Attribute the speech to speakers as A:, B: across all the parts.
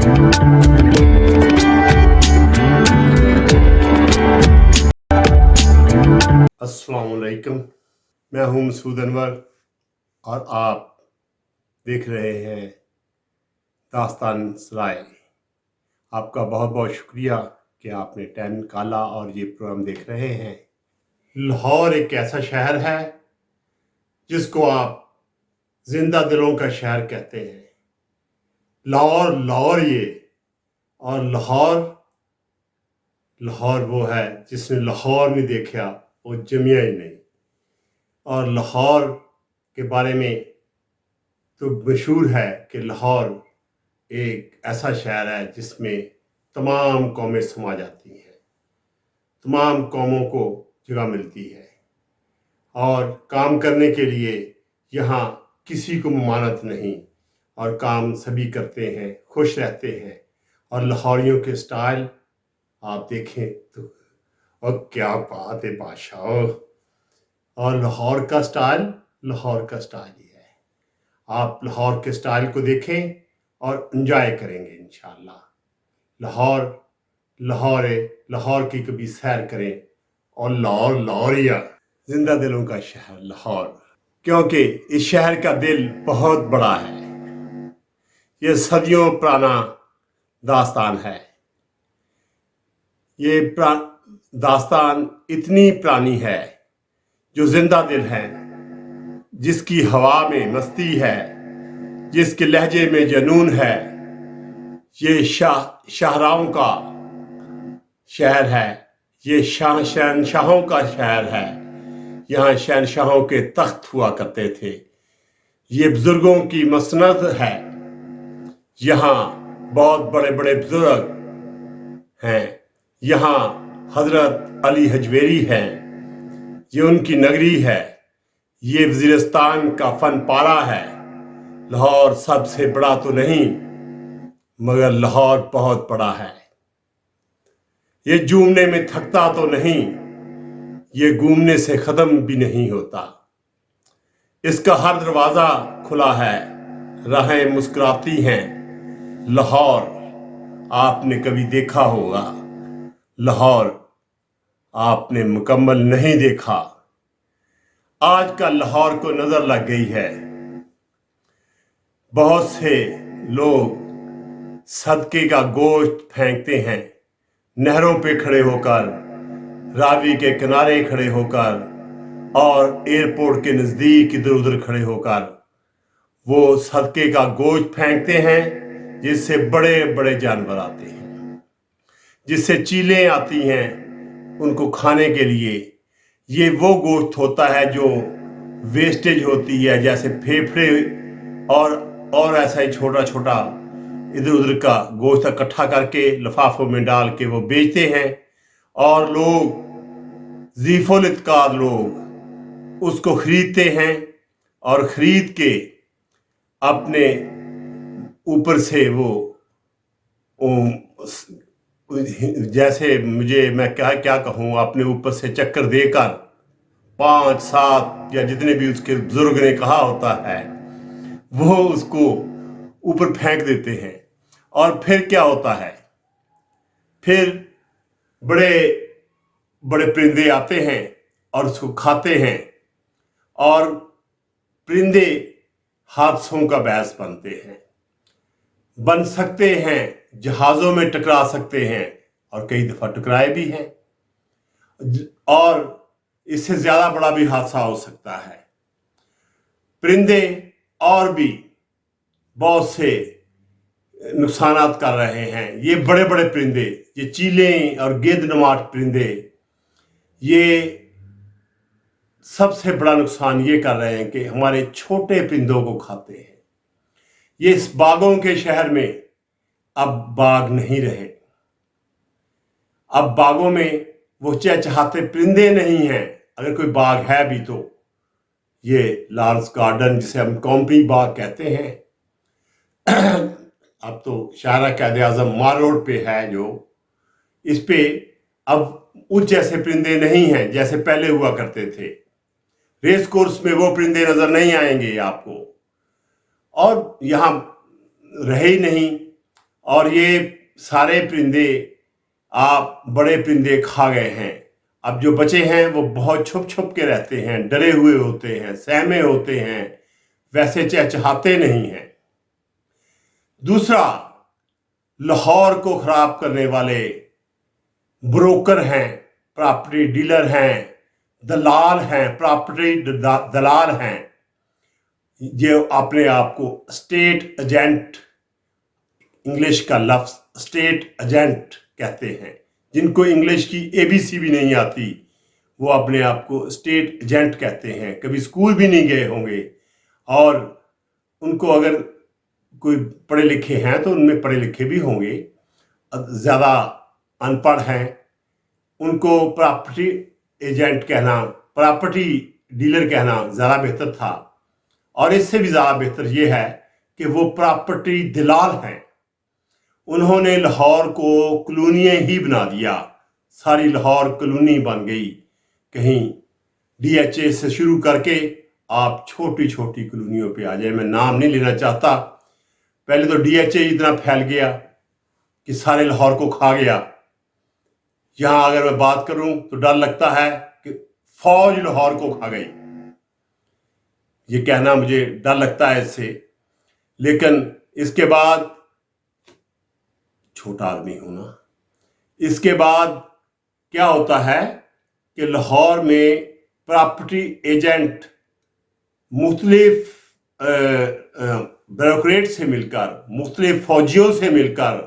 A: अस्सलाम वालेकुम, मैं हूं मसूद अनवर और आप देख रहे हैं दास्तान सराय। आपका बहुत बहुत शुक्रिया कि आपने टाइम निकाला और ये प्रोग्राम देख रहे हैं। लाहौर एक ऐसा शहर है जिसको आप जिंदा दिलों का शहर कहते हैं। लाहौर लाहौर ये, और लाहौर वो है जिसने लाहौर नहीं देखा वो जमिया ही नहीं। और लाहौर के बारे में तो मशहूर है कि लाहौर एक ऐसा शहर है जिसमें तमाम कौमें समा जाती हैं, तमाम कौमों को जगह मिलती है और काम करने के लिए यहाँ किसी को ममानत नहीं, और काम सभी करते हैं, खुश रहते हैं। और लाहौरियों के स्टाइल आप देखें तो और क्या बात है बादशाह। और लाहौर का स्टाइल ही है। आप लाहौर के स्टाइल को देखें और एंजॉय करेंगे इंशाल्लाह। लाहौर की कभी सैर करें। और लाहौरिया जिंदा दिलों का शहर लाहौर, क्योंकि इस शहर का दिल बहुत बड़ा है। ये सदियों पुराना दास्तान है। ये दास्तान इतनी पुरानी है जो जिंदा दिल है, जिसकी हवा में मस्ती है, जिसके लहजे में जनून है। ये शाहराओं का शहर है, ये शहंशाहों का शहर है। यहाँ शहंशाहों के तख्त हुआ करते थे। ये बुजुर्गों की मसनद है। यहाँ बहुत बड़े बड़े बुजुर्ग हैं। यहाँ हजरत अली हजवेरी हैं, ये उनकी नगरी है। ये वजीरिस्तान का फन पारा है। लाहौर सबसे बड़ा तो नहीं, मगर लाहौर बहुत बड़ा है। ये झूमने में थकता तो नहीं, ये घूमने से खत्म भी नहीं होता। इसका हर दरवाजा खुला है, राहें मुस्कुराती हैं। लाहौर आपने कभी देखा होगा, लाहौर आपने मुकम्मल नहीं देखा। आज का लाहौर को नजर लग गई है। बहुत से लोग सदके का गोश्त फेंकते हैं, नहरों पे खड़े होकर, रावी के किनारे खड़े होकर और एयरपोर्ट के नजदीक इधर उधर खड़े होकर वो सदके का गोश्त फेंकते हैं, जिससे बड़े बड़े जानवर आते हैं, जिससे चीलें आती हैं उनको खाने के लिए। ये वो गोश्त होता है जो वेस्टेज होती है, जैसे फेफड़े और ऐसा ही छोटा छोटा इधर उधर का गोश्त इकट्ठा करके लिफाफों में डाल के वो बेचते हैं। और लोग ज़ीफ़ुल इत्क़ाद लोग उसको खरीदते हैं और खरीद के अपने ऊपर से वो जैसे मैं क्या कहूँ, अपने ऊपर से चक्कर देकर 5-7 या जितने भी उसके बुजुर्ग ने कहा होता है, वो उसको ऊपर फेंक देते हैं। और फिर क्या होता है, फिर बड़े बड़े परिंदे आते हैं और उसको खाते हैं। और परिंदे हादसों का बायस बन सकते हैं, जहाज़ों में टकरा सकते हैं और कई दफ़ा टकराए भी हैं। और इससे ज़्यादा बड़ा भी हादसा हो सकता है। परिंदे और भी बहुत से नुकसानात कर रहे हैं। ये बड़े बड़े परिंदे, ये चीलें और गेंदनुमा परिंदे, ये सबसे बड़ा नुकसान ये कर रहे हैं कि हमारे छोटे परिंदों को खाते हैं। ये इस बागों के शहर में अब बाग नहीं रहे। अब बागों में वो चहचहाते परिंदे नहीं हैं। अगर कोई बाग है भी तो ये लार्ज गार्डन, जिसे हम कंपनी बाग कहते हैं, अब तो शाहरा कायदे आज़म मार रोड पे है, जो इस पे अब उस जैसे परिंदे नहीं हैं जैसे पहले हुआ करते थे। रेस कोर्स में वो परिंदे नजर नहीं आएंगे आपको, और यहाँ रहे ही नहीं। और ये सारे परिंदे आप बड़े परिंदे खा गए हैं। अब जो बचे हैं वो बहुत छुप छुप के रहते हैं, डरे हुए होते हैं, सहमे होते हैं, वैसे चहचहाते नहीं हैं। दूसरा, लाहौर को खराब करने वाले ब्रोकर हैं, प्रॉपर्टी डीलर हैं, दलाल हैं, प्रॉपर्टी दलाल हैं, जो अपने आप को स्टेट एजेंट, इंग्लिश का लफ्ज स्टेट एजेंट कहते हैं। जिनको इंग्लिश की एबीसी भी नहीं आती वो अपने आप को स्टेट एजेंट कहते हैं। कभी स्कूल भी नहीं गए होंगे, और उनको अगर कोई पढ़े लिखे हैं तो उनमें पढ़े लिखे भी होंगे, ज़्यादा अनपढ़ हैं, उनको प्रॉपर्टी एजेंट कहना, प्रॉपर्टी डीलर कहना ज़्यादा बेहतर था। और इससे भी ज़्यादा बेहतर ये है कि वो प्रॉपर्टी दलाल हैं। उन्होंने लाहौर को कॉलोनियाँ ही बना दिया, सारी लाहौर कॉलोनी बन गई। कहीं डीएचए से शुरू करके आप छोटी छोटी कॉलोनियों पे आ जाए, मैं नाम नहीं लेना चाहता। पहले तो डीएचए इतना फैल गया कि सारे लाहौर को खा गया। यहाँ अगर मैं बात करूं तो डर लगता है कि फौज लाहौर को खा गई, ये कहना मुझे डर लगता है इससे। लेकिन इसके बाद, छोटा आदमी हूं ना, इसके बाद क्या होता है कि लाहौर में प्रॉपर्टी एजेंट मुख्तलिफ ब्यूरोक्रेट से मिलकर, मुख्तलिफ फौजियों से मिलकर,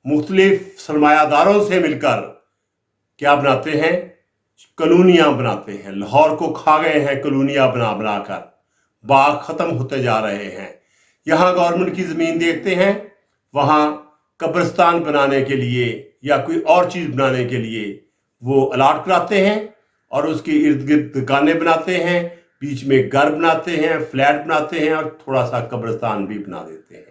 A: मुख्तलिफ सरमायादारों से मिलकर क्या बनाते हैं, कॉलोनियाँ बनाते हैं। लाहौर को खा गए हैं कॉलोनियाँ बना बनाकर, बाग ख़त्म होते जा रहे हैं। यहाँ गवर्नमेंट की ज़मीन देखते हैं, वहाँ कब्रिस्तान बनाने के लिए या कोई और चीज़ बनाने के लिए वो अलाट कराते हैं, और उसके इर्द गिर्द दुकानें बनाते हैं, बीच में घर बनाते हैं, फ्लैट बनाते हैं, और थोड़ा सा कब्रिस्तान भी बना देते हैं।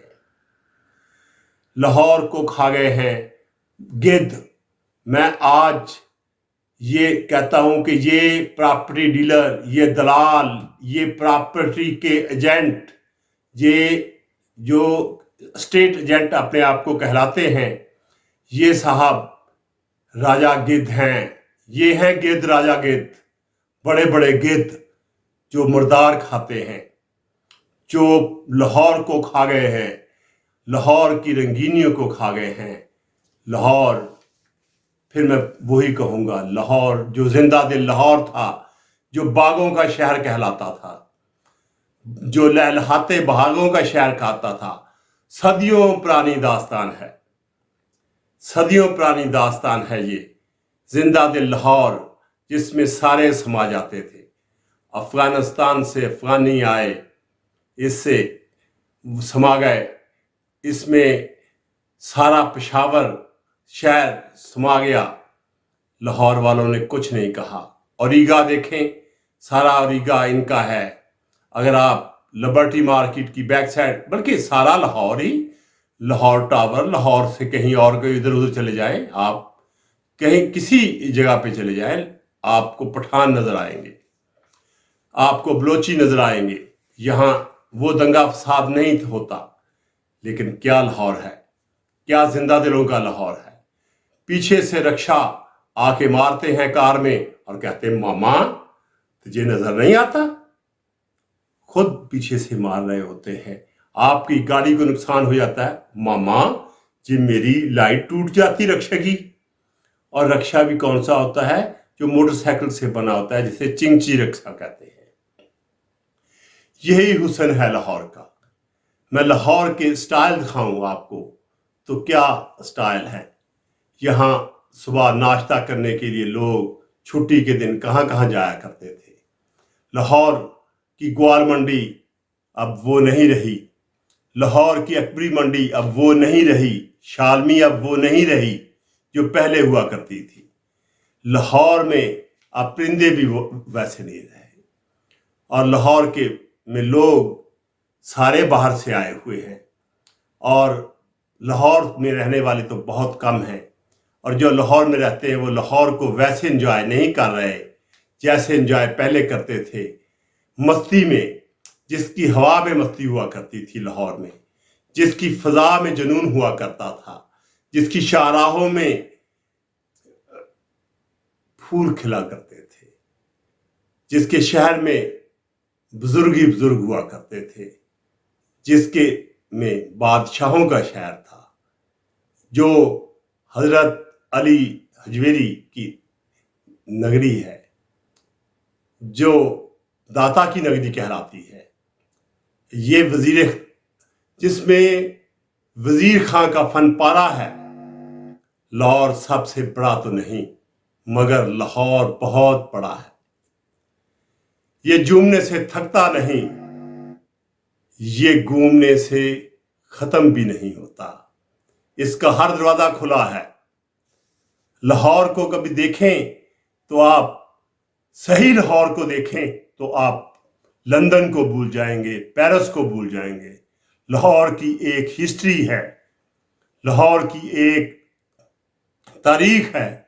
A: लाहौर को खा गए हैं गिद्ध। मैं आज ये कहता हूं कि ये प्रॉपर्टी डीलर, ये दलाल, ये प्रॉपर्टी के एजेंट, ये जो स्टेट एजेंट अपने आप को कहलाते हैं, ये साहब राजा गिद्ध हैं। ये हैं गिद्ध, राजा गिद्ध, बड़े बड़े गिद्ध जो मुर्दार खाते हैं, जो लाहौर को खा गए हैं, लाहौर की रंगीनियों को खा गए हैं। लाहौर, फिर मैं वही कहूँगा, लाहौर जो जिंदा दिल लाहौर था, जो बागों का शहर कहलाता था, जो लहलहाते बागों का शहर कहता था, सदियों पुरानी दास्तान है, सदियों पुरानी दास्तान है ये जिंदा दिल लाहौर, जिसमें सारे समा जाते थे। अफगानिस्तान से अफगानी आए, इससे समा गए, इसमें सारा पेशावर शहर समा गया। लाहौर वालों ने कुछ नहीं कहा। औरीगा देखें, सारा औरीगा इनका है। अगर आप लिबर्टी मार्केट की बैक साइड, बल्कि सारा लाहौर ही, लाहौर टावर, लाहौर से कहीं और कोई इधर उधर चले जाएं, आप कहीं किसी जगह पे चले जाएं, आपको पठान नजर आएंगे, आपको बलोची नजर आएंगे। यहाँ वो दंगा फसाद नहीं होता। लेकिन क्या लाहौर है, क्या जिंदा दिलों का लाहौर है। पीछे से रक्षा आके मारते हैं कार में और कहते हैं मामा तुझे नजर नहीं आता, खुद पीछे से मार रहे होते हैं। आपकी गाड़ी को नुकसान हो जाता है, मामा जी मेरी लाइट टूट जाती रक्षा की। और रक्षा भी कौन सा होता है, जो मोटरसाइकिल से बना होता है, जिसे चिंची रक्षा कहते हैं। यही हुस्न है लाहौर का। मैं लाहौर के स्टाइल दिखाऊं आपको, तो क्या स्टाइल है। यहाँ सुबह नाश्ता करने के लिए लोग छुट्टी के दिन कहाँ कहाँ जाया करते थे। लाहौर की ग्वाल मंडी अब वो नहीं रही, लाहौर की अकबरी मंडी अब वो नहीं रही, शालमी अब वो नहीं रही जो पहले हुआ करती थी। लाहौर में अब परिंदे भी वो वैसे नहीं रहे, और लाहौर के में लोग सारे बाहर से आए हुए हैं, और लाहौर में रहने वाले तो बहुत कम हैं। और जो लाहौर में रहते हैं वो लाहौर को वैसे एंजॉय नहीं कर रहे जैसे एंजॉय पहले करते थे। मस्ती में, जिसकी हवा में मस्ती हुआ करती थी लाहौर में, जिसकी फजा में जुनून हुआ करता था, जिसकी शाहराहों में फूल खिला करते थे, जिसके शहर में बुजुर्ग ही बुजुर्ग हुआ करते थे, जिसके में बादशाहों का शहर था, जो हजरत अली हजवेरी की नगरी है, जो दाता की नगरी कहलाती है। ये वजीर, जिसमें वजीर खां का फन पारा है। लाहौर सबसे बड़ा तो नहीं, मगर लाहौर बहुत बड़ा है। ये झूमने से थकता नहीं, ये घूमने से खत्म भी नहीं होता। इसका हर दरवाजा खुला है। लाहौर को कभी देखें तो आप सही लाहौर को देखें तो आप लंदन को भूल जाएंगे, पेरिस को भूल जाएंगे। लाहौर की एक हिस्ट्री है, लाहौर की एक तारीख है,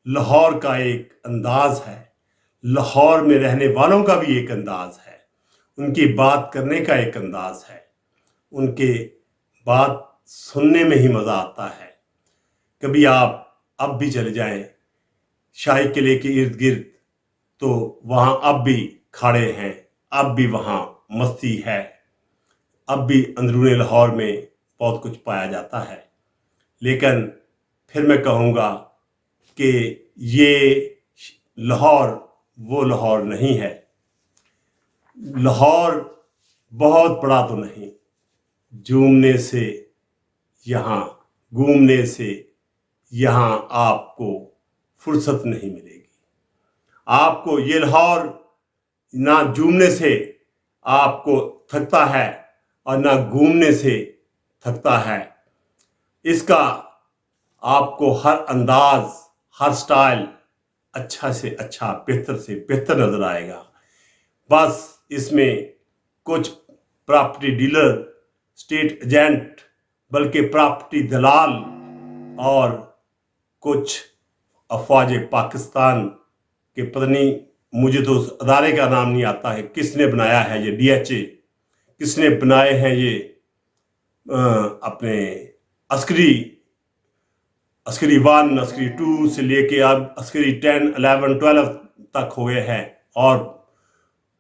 A: लाहौर का एक अंदाज है, लाहौर में रहने वालों का भी एक अंदाज है, उनकी बात करने का एक अंदाज है, उनके बात सुनने में ही मज़ा आता है। कभी आप अब भी चले जाएं शाही किले के इर्द गिर्द, तो वहाँ अब भी खाड़े हैं, अब भी वहाँ मस्ती है, अब भी अंदरूनी लाहौर में बहुत कुछ पाया जाता है। लेकिन फिर मैं कहूँगा कि ये लाहौर वो लाहौर नहीं है। लाहौर बहुत बड़ा तो नहीं, झूमने से यहाँ, घूमने से यहाँ आपको फुर्सत नहीं मिलेगी। आपको ये लाहौर ना झूमने से आपको थकता है और ना घूमने से थकता है। इसका आपको हर अंदाज, हर स्टाइल अच्छा से अच्छा, बेहतर से बेहतर नजर आएगा। बस इसमें कुछ प्रॉपर्टी डीलर, स्टेट एजेंट, बल्कि प्रॉपर्टी दलाल और कुछ अफवाज पाकिस्तान के, पता नहीं, मुझे तो उस अदारे का नाम नहीं आता है, किसने बनाया है ये DHA, किसने बनाए हैं ये अपने अस्करी 1, अस्करी 2 से लेके अब अस्करी 10, 11, 12 तक हो गए हैं। और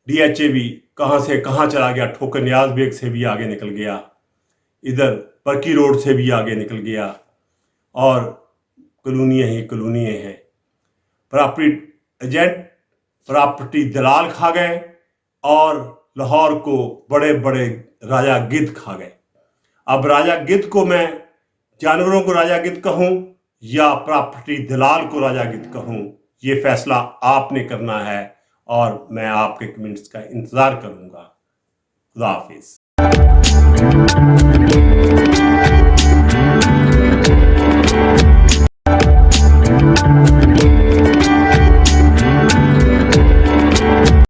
A: DHA भी कहाँ से कहाँ चला गया, ठोकर नियाज बेग से भी आगे निकल गया, इधर बरकी रोड से भी आगे निकल गया, और कॉलोनियाँ ही कॉलोनियाँ हैं। प्रॉपर्टी एजेंट, प्रॉपर्टी दलाल खा गए और लाहौर को बड़े बड़े राजा गिद्ध खा गए। अब राजा गिद्ध को मैं जानवरों को राजा गिद्ध कहूँ या प्रॉपर्टी दलाल को राजा गिद्ध कहूँ, ये फैसला आपने करना है, और मैं आपके कमेंट्स का इंतज़ार करूँगा। खुदा हाफिज़।